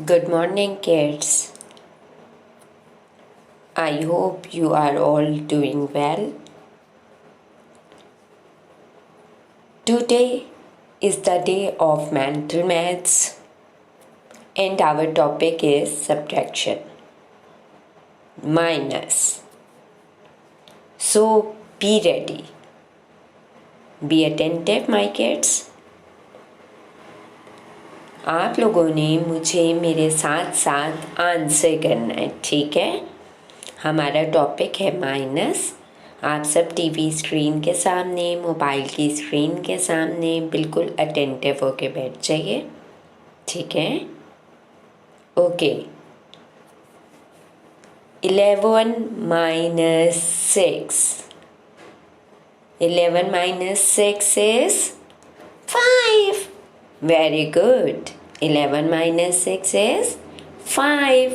Good morning, kids. I hope you are all doing well. Today is the day of mental maths, and our topic is subtraction, minus. So be ready. Be attentive, my kids. आप लोगों ने मुझे मेरे साथ साथ answer करना है, ठीक है? हमारा टॉपिक है माइनस। आप सब टीवी स्क्रीन के सामने, मोबाइल की स्क्रीन के सामने बिल्कुल अटेंटिव होके बैठ जाइए, ठीक है? Okay. 11 minus 6. 11 minus 6 is 5. Very good. 11 minus 6 is 5.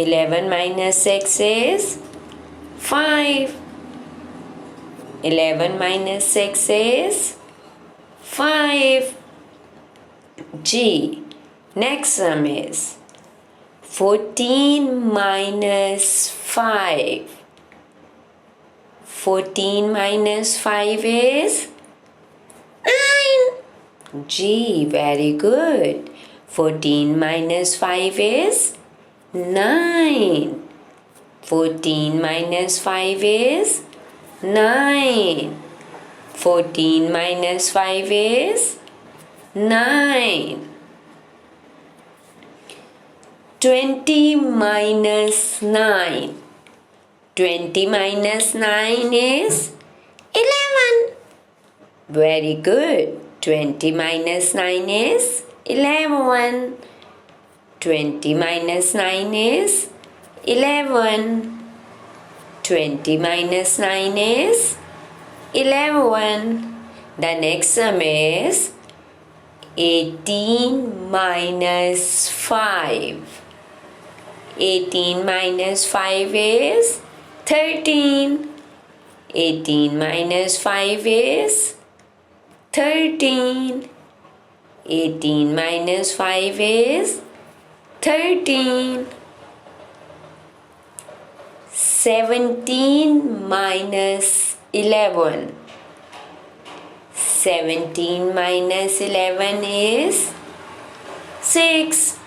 11 minus 6 is 5. 11 minus 6 is 5. G. Next sum is 14 minus 5. 14 minus 5 is 9. G. Very good. 14 minus 5 is 9. 14 minus 5 is 9. 14 minus 5 is 9. 20 minus 9. 20 minus 9 is 11. Very good. 20 minus 9 is 11. 20 minus 9 is 11. 20 minus 9 is 11. The next sum is 18 minus 5. 18 minus 5 is 13. 18 minus 5 is 13. 18 minus 5 is 13. 17 minus 11. 17 minus 11 is 6.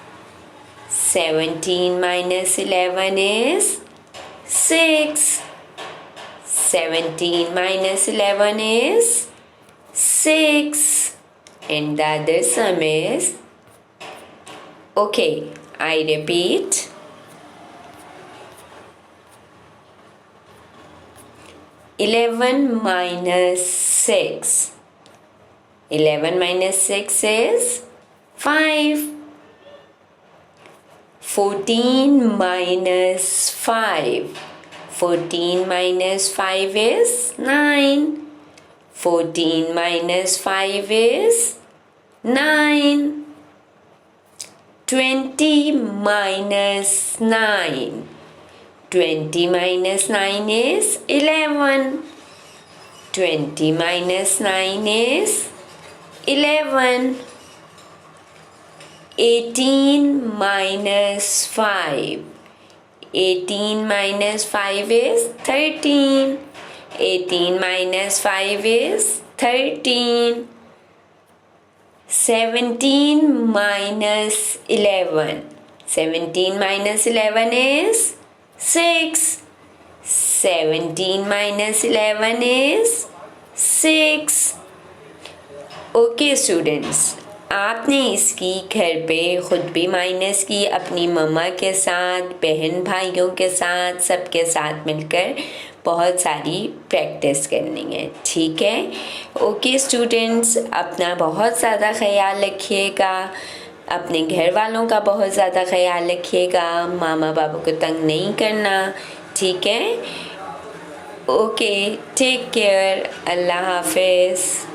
17 minus 11 is 6. 17 minus 11 is 6. And the other sum is, okay, I repeat, 11 minus 6. 11 minus 6 is 5. 14 minus 5. 14 minus 5 is 9. 14 minus 5 is 9. 20 minus 9. 20 minus 9 is 11. 20 minus 9 is 11. 18 minus 5. 18 minus 5 is 13. 18 minus 5 is 13. 17 minus 11. 17 minus 11 is 6. 17 minus 11 is 6. Okay students, आपने इसकी घर पे ख़ुद भी minus की, अपनी मम्मा के साथ, बहन भाइयों के साथ, सबके साथ मिलकर बहुत सारी प्रैक्टिस करनी है, ठीक है? ओके स्टूडेंट्स, अपना बहुत ज़्यादा ख्याल रखिएगा, अपने घर वालों का बहुत ज़्यादा ख्याल रखिएगा, मामा बाबू को तंग नहीं करना, ठीक है? ओके, टेक केयर, अल्लाह हाफिज़।